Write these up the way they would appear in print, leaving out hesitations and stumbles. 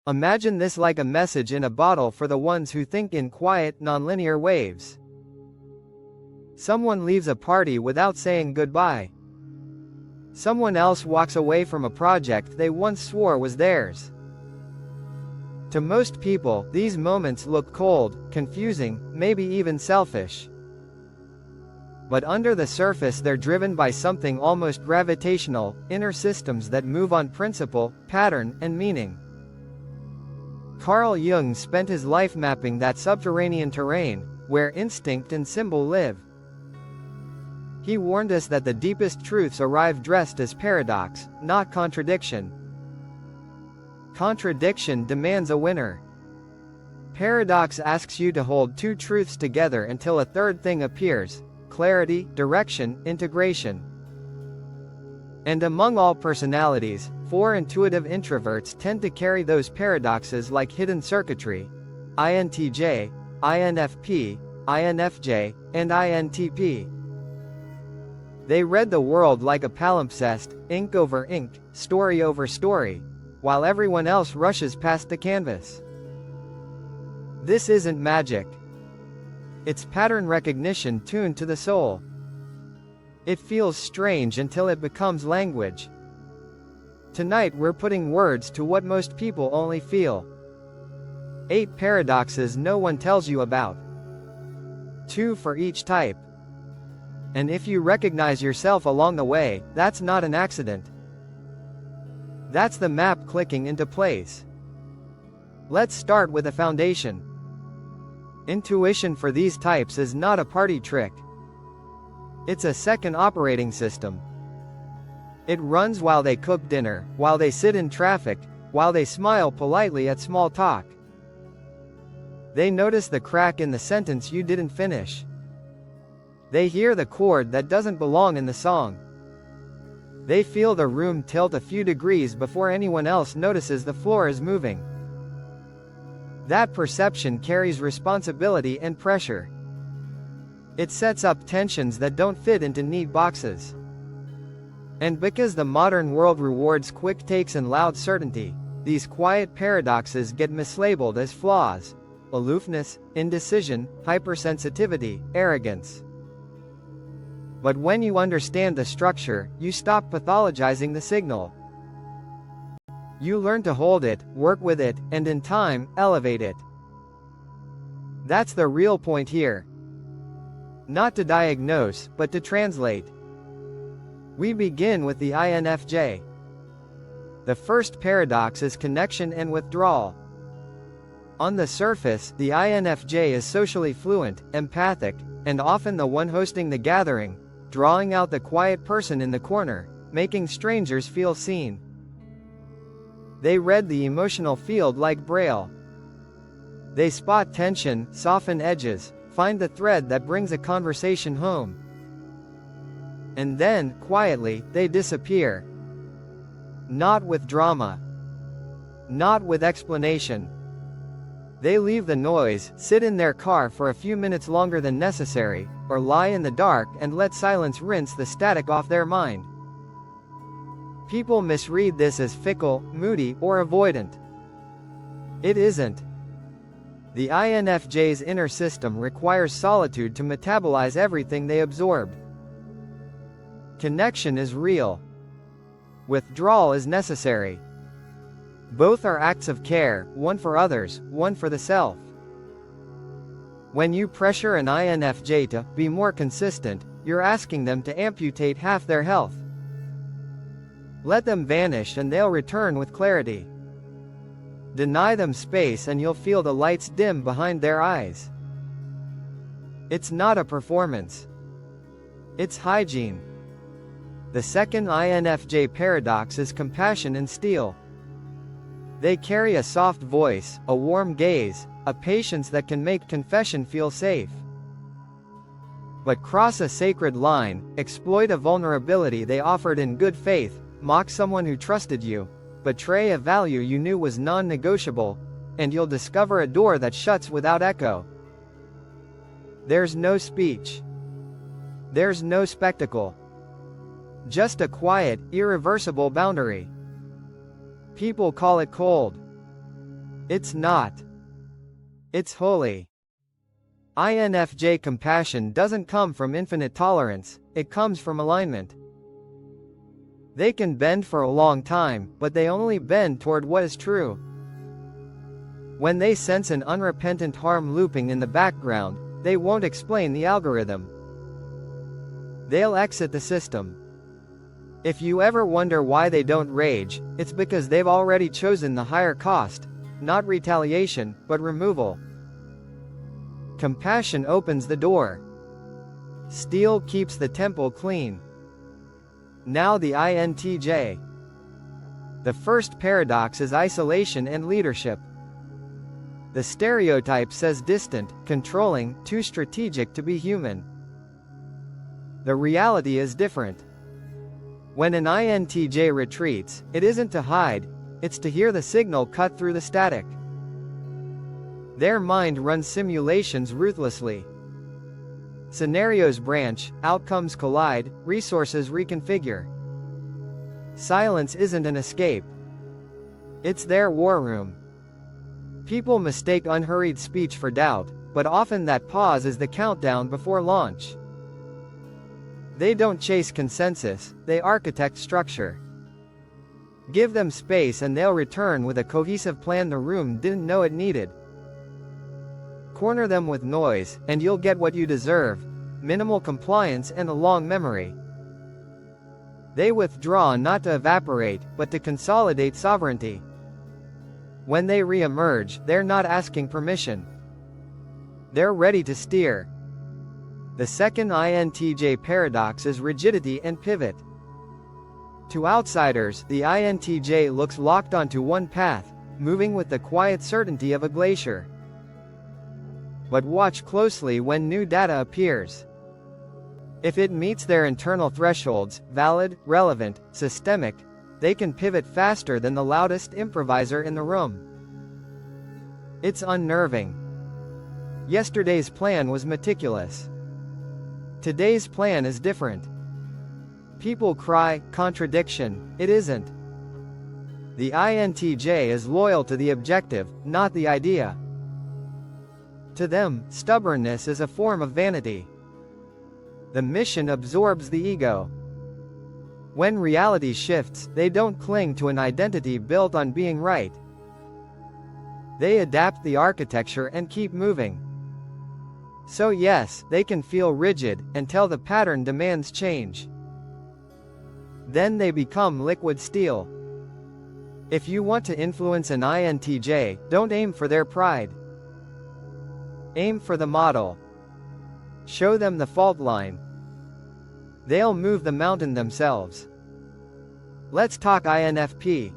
Imagine this like a message in a bottle for the ones who think in quiet, nonlinear waves. Someone leaves a party without saying goodbye. Someone else walks away from a project they once swore was theirs. To most people, these moments look cold, confusing, maybe even selfish. But under the surface they're driven by something almost gravitational, inner systems that move on principle, pattern, and meaning. Carl Jung spent his life mapping that subterranean terrain, where instinct and symbol live. He warned us that the deepest truths arrive dressed as paradox, not contradiction. Contradiction demands a winner. Paradox asks you to hold two truths together until a third thing appears: clarity, direction, integration. And among all personalities, 4 intuitive introverts tend to carry those paradoxes like hidden circuitry: INTJ, INFP, INFJ, and INTP. They read the world like a palimpsest, ink over ink, story over story, while everyone else rushes past the canvas. This isn't magic. It's pattern recognition tuned to the soul. It feels strange until it becomes language. Tonight we're putting words to what most people only feel. 8 paradoxes no one tells you about. 2 for each type. And if you recognize yourself along the way, that's not an accident. That's the map clicking into place. Let's start with a foundation. Intuition for these types is not a party trick. It's a second operating system. It runs while they cook dinner, while they sit in traffic, while they smile politely at small talk. They notice the crack in the sentence you didn't finish. They hear the chord that doesn't belong in the song. They feel the room tilt a few degrees before anyone else notices the floor is moving. That perception carries responsibility and pressure. It sets up tensions that don't fit into neat boxes. And because the modern world rewards quick takes and loud certainty, these quiet paradoxes get mislabeled as flaws: aloofness, indecision, hypersensitivity, arrogance. But when you understand the structure, you stop pathologizing the signal. You learn to hold it, work with it, and in time, elevate it. That's the real point here. Not to diagnose, but to translate. We begin with the INFJ. The first paradox is connection and withdrawal. On the surface, the INFJ is socially fluent, empathic, and often the one hosting the gathering, drawing out the quiet person in the corner, making strangers feel seen. They read the emotional field like Braille. They spot tension, soften edges, find the thread that brings a conversation home. And then, quietly, they disappear. Not with drama. Not with explanation. They leave the noise, sit in their car for a few minutes longer than necessary, or lie in the dark and let silence rinse the static off their mind. People misread this as fickle, moody, or avoidant. It isn't. The INFJ's inner system requires solitude to metabolize everything they absorbed. Connection is real. Withdrawal is necessary. Both are acts of care, one for others, one for the self. When you pressure an INFJ to be more consistent, you're asking them to amputate half their health. Let them vanish and they'll return with clarity. Deny them space and you'll feel the lights dim behind their eyes. It's not a performance. It's hygiene. The second INFJ paradox is compassion and steel. They carry a soft voice, a warm gaze, a patience that can make confession feel safe. But cross a sacred line, exploit a vulnerability they offered in good faith, mock someone who trusted you, betray a value you knew was non-negotiable, and you'll discover a door that shuts without echo. There's no speech. There's no spectacle. Just a quiet, irreversible boundary. People call it cold. It's not. It's holy. INFJ compassion doesn't come from infinite tolerance, it comes from alignment. They can bend for a long time, but they only bend toward what is true. When they sense an unrepentant harm looping in the background, they won't explain the algorithm. They'll exit the system. If you ever wonder why they don't rage, it's because they've already chosen the higher cost, not retaliation, but removal. Compassion opens the door. Steel keeps the temple clean. Now the INTJ. The first paradox is isolation and leadership. The stereotype says distant, controlling, too strategic to be human. The reality is different. When an INTJ retreats, it isn't to hide, it's to hear the signal cut through the static. Their mind runs simulations ruthlessly. Scenarios branch, outcomes collide, resources reconfigure. Silence isn't an escape. It's their war room. People mistake unhurried speech for doubt, but often that pause is the countdown before launch. They don't chase consensus, they architect structure. Give them space and they'll return with a cohesive plan the room didn't know it needed. Corner them with noise, and you'll get what you deserve: minimal compliance and a long memory. They withdraw not to evaporate, but to consolidate sovereignty. When they re-emerge, they're not asking permission. They're ready to steer. The second INTJ paradox is rigidity and pivot. To outsiders, the INTJ looks locked onto one path, moving with the quiet certainty of a glacier. But watch closely when new data appears. If it meets their internal thresholds, valid, relevant, systemic, they can pivot faster than the loudest improviser in the room. It's unnerving. Yesterday's plan was meticulous. Today's plan is different. People cry, contradiction, it isn't. The INTJ is loyal to the objective, not the idea. To them, stubbornness is a form of vanity. The mission absorbs the ego. When reality shifts, they don't cling to an identity built on being right. They adapt the architecture and keep moving. So yes, they can feel rigid, until the pattern demands change. Then they become liquid steel. If you want to influence an INTJ, don't aim for their pride. Aim for the model. Show them the fault line. They'll move the mountain themselves. Let's talk INFP.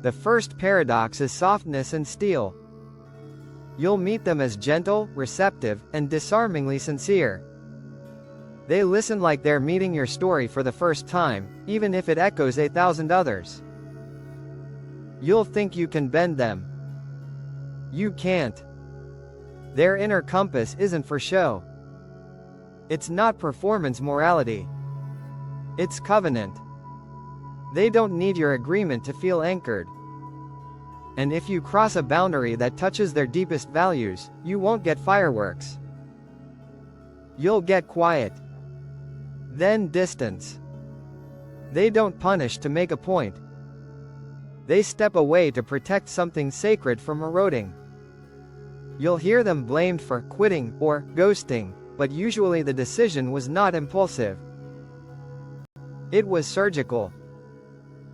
The first paradox is softness and steel. You'll meet them as gentle, receptive, and disarmingly sincere. They listen like they're meeting your story for the first time, even if it echoes 1,000 others. You'll think you can bend them. You can't. Their inner compass isn't for show. It's not performance morality. It's covenant. They don't need your agreement to feel anchored. And if you cross a boundary that touches their deepest values, you won't get fireworks. You'll get quiet. Then distance. They don't punish to make a point. They step away to protect something sacred from eroding. You'll hear them blamed for quitting or ghosting, but usually the decision was not impulsive. It was surgical.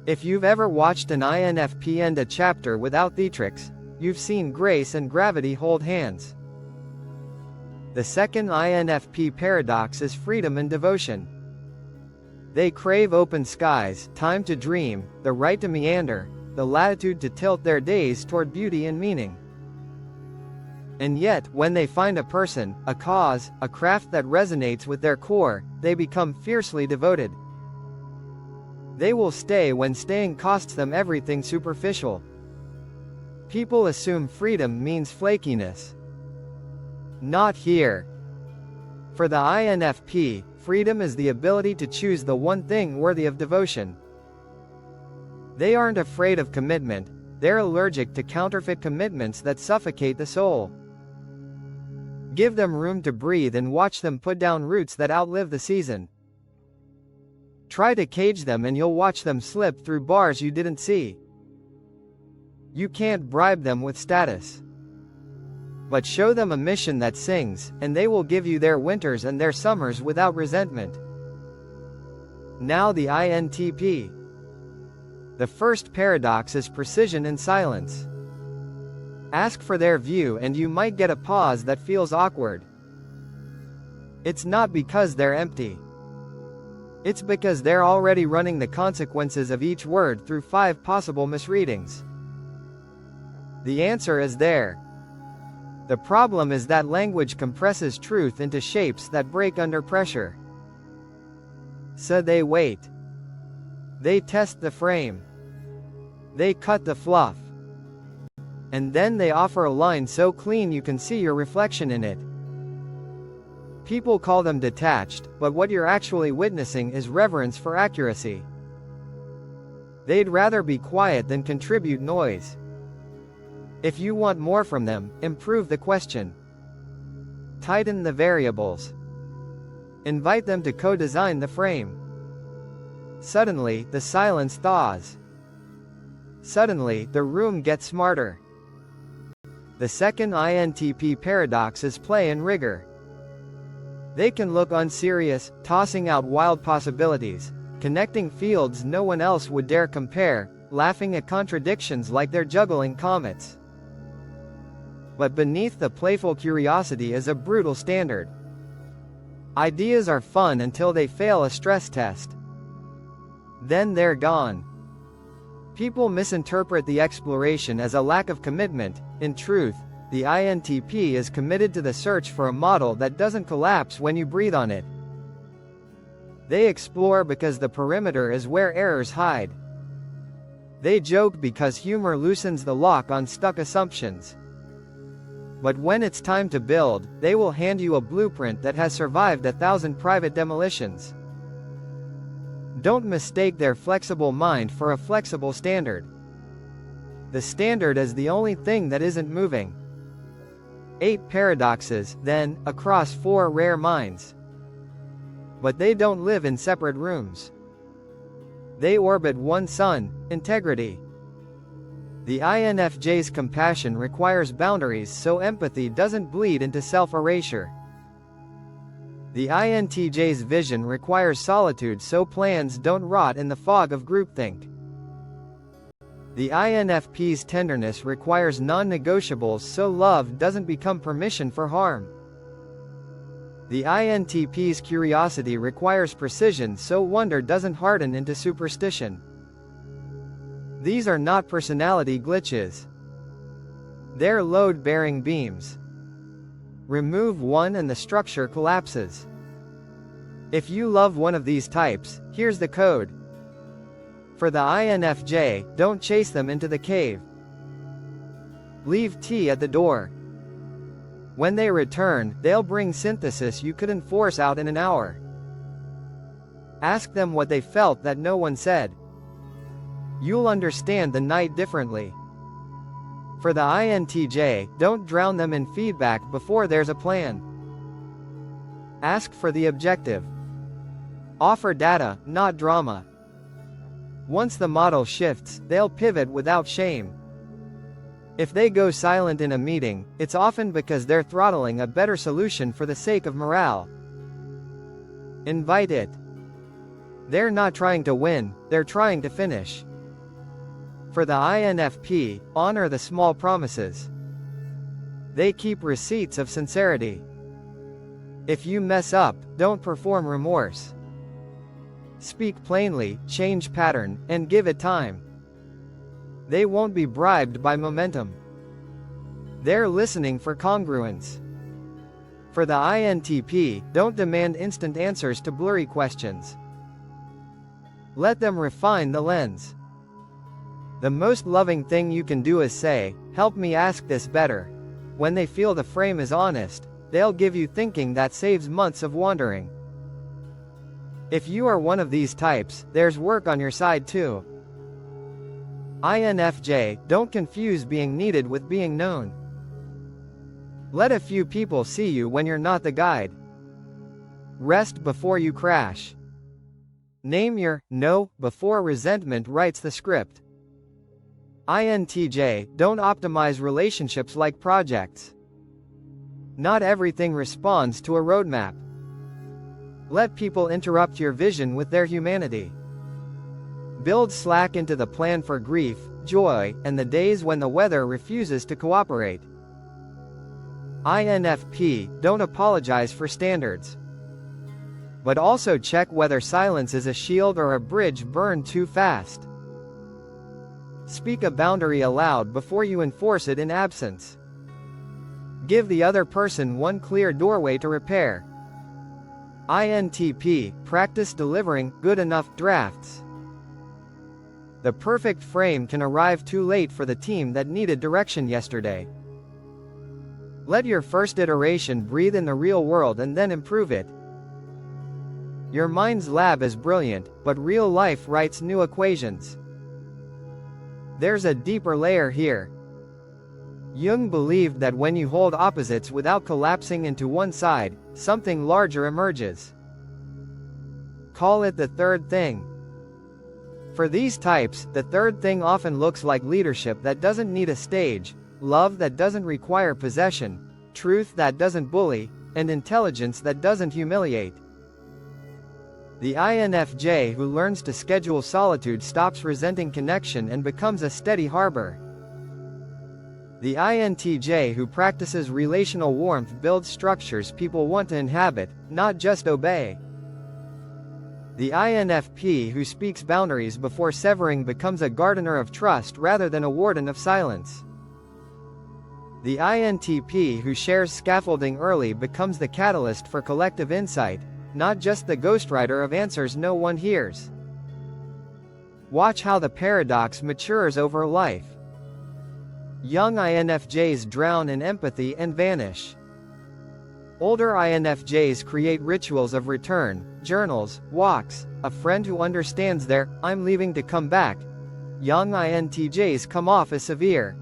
If you've ever watched an INFP end a chapter without theatrics, you've seen grace and gravity hold hands. The second INFP paradox is freedom and devotion. They crave open skies, time to dream, the right to meander, the latitude to tilt their days toward beauty and meaning. And yet, when they find a person, a cause, a craft that resonates with their core, they become fiercely devoted. They will stay when staying costs them everything superficial. People assume freedom means flakiness. Not here. For the INFP, freedom is the ability to choose the one thing worthy of devotion. They aren't afraid of commitment, They're allergic to counterfeit commitments that suffocate the soul. Give them room to breathe and watch them put down roots that outlive the season. Try to cage them and you'll watch them slip through bars you didn't see. You can't bribe them with status. But show them a mission that sings, and they will give you their winters and their summers without resentment. Now the INTP. The first paradox is precision in silence. Ask for their view and you might get a pause that feels awkward. It's not because they're empty. It's because they're already running the consequences of each word through 5 possible misreadings. The answer is there. The problem is that language compresses truth into shapes that break under pressure. So they wait. They test the frame. They cut the fluff. And then they offer a line so clean you can see your reflection in it. People call them detached, but what you're actually witnessing is reverence for accuracy. They'd rather be quiet than contribute noise. If you want more from them, improve the question. Tighten the variables. Invite them to co-design the frame. Suddenly, the silence thaws. Suddenly, the room gets smarter. The second INTP paradox is play and rigor. They can look unserious, tossing out wild possibilities, connecting fields no one else would dare compare, laughing at contradictions like they're juggling comets. But beneath the playful curiosity is a brutal standard. Ideas are fun until they fail a stress test. Then they're gone. People misinterpret the exploration as a lack of commitment. In truth, the INTP is committed to the search for a model that doesn't collapse when you breathe on it. They explore because the perimeter is where errors hide. They joke because humor loosens the lock on stuck assumptions. But when it's time to build, they will hand you a blueprint that has survived 1,000 private demolitions. Don't mistake their flexible mind for a flexible standard. The standard is the only thing that isn't moving. 8 paradoxes, then, across 4 rare minds. But they don't live in separate rooms. They orbit one sun: integrity. The INFJ's compassion requires boundaries so empathy doesn't bleed into self-erasure. The INTJ's vision requires solitude so plans don't rot in the fog of groupthink. The INFP's tenderness requires non-negotiables so love doesn't become permission for harm. The INTP's curiosity requires precision so wonder doesn't harden into superstition. These are not personality glitches. They're load-bearing beams. Remove one and the structure collapses. If you love one of these types, here's the code. For the INFJ, don't chase them into the cave. Leave tea at the door. When they return, they'll bring synthesis you couldn't force out in an hour. Ask them what they felt that no one said. You'll understand the night differently. For the INTJ, don't drown them in feedback before there's a plan. Ask for the objective. Offer data, not drama. Once the model shifts, they'll pivot without shame. If they go silent in a meeting, it's often because they're throttling a better solution for the sake of morale. Invite it. They're not trying to win, they're trying to finish. For the INFP, honor the small promises. They keep receipts of sincerity. If you mess up, don't perform remorse. Speak plainly, change pattern, and give it time. They won't be bribed by momentum. They're listening for congruence. For the INTP, don't demand instant answers to blurry questions. Let them refine the lens. The most loving thing you can do is say, "Help me ask this better." When they feel the frame is honest, they'll give you thinking that saves months of wandering. If you are one of these types, there's work on your side too. INFJ, don't confuse being needed with being known. Let a few people see you when you're not the guide. Rest before you crash. Name your no before resentment writes the script. INTJ, don't optimize relationships like projects. Not everything responds to a roadmap. Let people interrupt your vision with their humanity. Build slack into the plan for grief, joy, and the days when the weather refuses to cooperate. INFP, don't apologize for standards. But also check whether silence is a shield or a bridge burned too fast. Speak a boundary aloud before you enforce it in absence. Give the other person one clear doorway to repair. INTP, practice delivering good enough drafts. The perfect frame can arrive too late for the team that needed direction yesterday. Let your first iteration breathe in the real world and then improve it. Your mind's lab is brilliant, but real life writes new equations. There's a deeper layer here. Jung believed that when you hold opposites without collapsing into one side, something larger emerges. Call it the third thing. For these types, the third thing often looks like leadership that doesn't need a stage, love that doesn't require possession, truth that doesn't bully, and intelligence that doesn't humiliate. The INFJ who learns to schedule solitude stops resenting connection and becomes a steady harbor. The INTJ who practices relational warmth builds structures people want to inhabit, not just obey. The INFP who speaks boundaries before severing becomes a gardener of trust rather than a warden of silence. The INTP who shares scaffolding early becomes the catalyst for collective insight, not just the ghostwriter of answers no one hears. Watch how the paradox matures over life. Young INFJs drown in empathy and vanish. Older INFJs create rituals of return, journals, walks, a friend who understands their "I'm leaving to come back." Young INTJs come off as severe.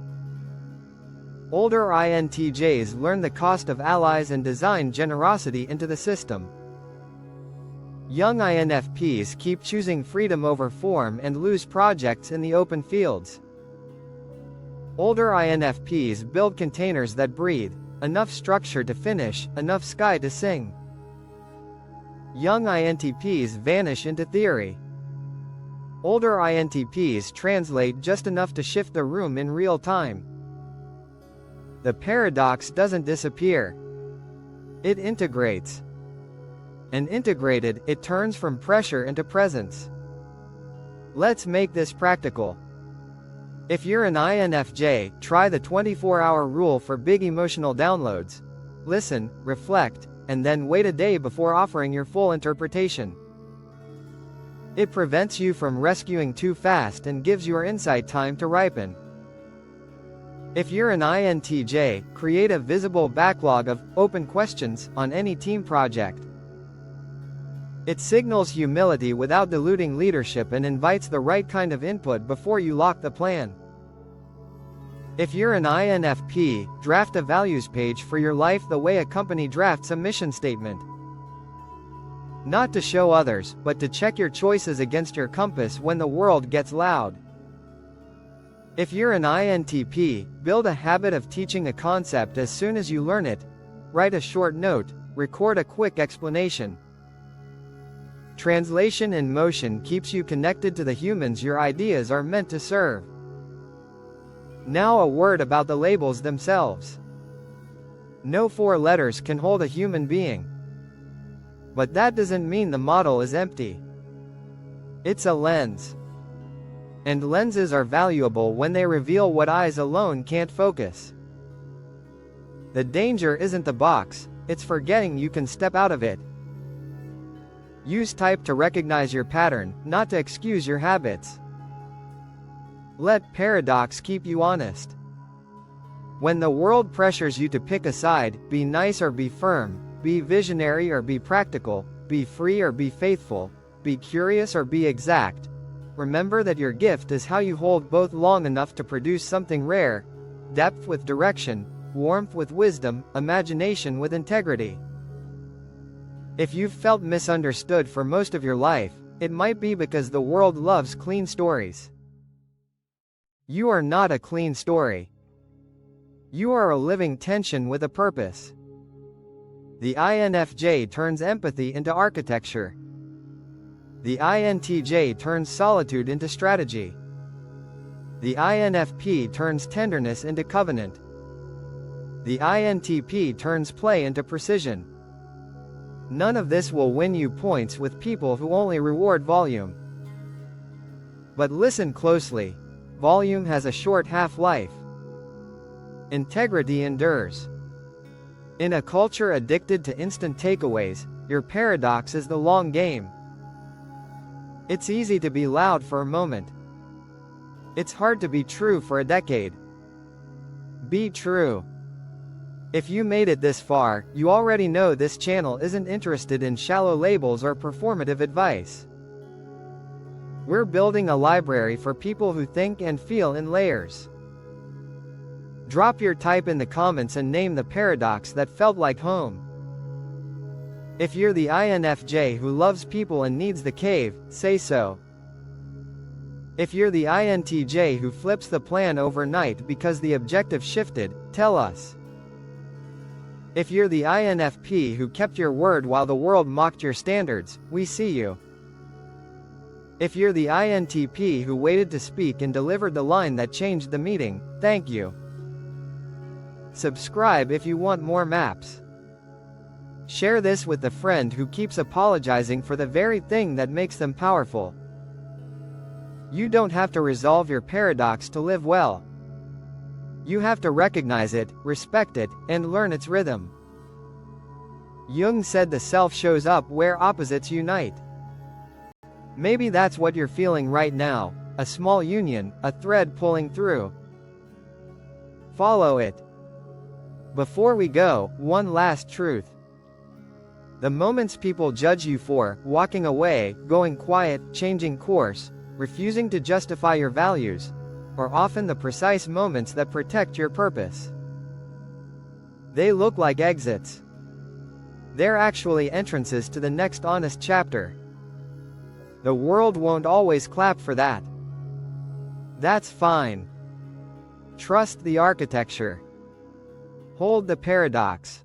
Older INTJs learn the cost of allies and design generosity into the system. Young INFPs keep choosing freedom over form and lose projects in the open fields. Older INFPs build containers that breathe, enough structure to finish, enough sky to sing. Young INTPs vanish into theory. Older INTPs translate just enough to shift the room in real time. The paradox doesn't disappear. It integrates. And integrated, it turns from pressure into presence. Let's make this practical. If you're an INFJ, try the 24-hour rule for big emotional downloads. Listen, reflect, and then wait a day before offering your full interpretation. It prevents you from rescuing too fast and gives your insight time to ripen. If you're an INTJ, create a visible backlog of open questions on any team project. It signals humility without diluting leadership and invites the right kind of input before you lock the plan. If you're an INFP, draft a values page for your life the way a company drafts a mission statement. Not to show others, but to check your choices against your compass when the world gets loud. If you're an INTP, build a habit of teaching a concept as soon as you learn it. Write a short note, record a quick explanation. Translation in motion keeps you connected to the humans your ideas are meant to serve. Now a word about the labels themselves. No 4 letters can hold a human being. But that doesn't mean the model is empty. It's a lens. And lenses are valuable when they reveal what eyes alone can't focus. The danger isn't the box, it's forgetting you can step out of it. Use type to recognize your pattern, not to excuse your habits. Let paradox keep you honest. When the world pressures you to pick a side, be nice or be firm, be visionary or be practical, be free or be faithful, be curious or be exact, remember that your gift is how you hold both long enough to produce something rare, depth with direction, warmth with wisdom, imagination with integrity. If you've felt misunderstood for most of your life, it might be because the world loves clean stories. You are not a clean story. You are a living tension with a purpose. The INFJ turns empathy into architecture. The INTJ turns solitude into strategy. The INFP turns tenderness into covenant. The INTP turns play into precision. None of this will win you points with people who only reward volume. But listen closely. Volume has a short half-life. Integrity endures. In a culture addicted to instant takeaways, your paradox is the long game. It's easy to be loud for a moment. It's hard to be true for a decade. Be true. If you made it this far, you already know this channel isn't interested in shallow labels or performative advice. We're building a library for people who think and feel in layers. Drop your type in the comments and name the paradox that felt like home. If you're the INFJ who loves people and needs the cave, say so. If you're the INTJ who flips the plan overnight because the objective shifted, tell us. If you're the INFP who kept your word while the world mocked your standards, we see you. If you're the INTP who waited to speak and delivered the line that changed the meeting, thank you. Subscribe if you want more maps. Share this with the friend who keeps apologizing for the very thing that makes them powerful. You don't have to resolve your paradox to live well. You have to recognize it, respect it, and learn its rhythm. Jung said the self shows up where opposites unite. Maybe that's what you're feeling right now, a small union, a thread pulling through. Follow it. Before we go, one last truth. The moments people judge you for, walking away, going quiet, changing course, refusing to justify your values, are often the precise moments that protect your purpose. They look like exits. They're actually entrances to the next honest chapter. The world won't always clap for that. That's fine. Trust the architecture. Hold the paradox.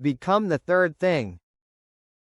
Become the third thing.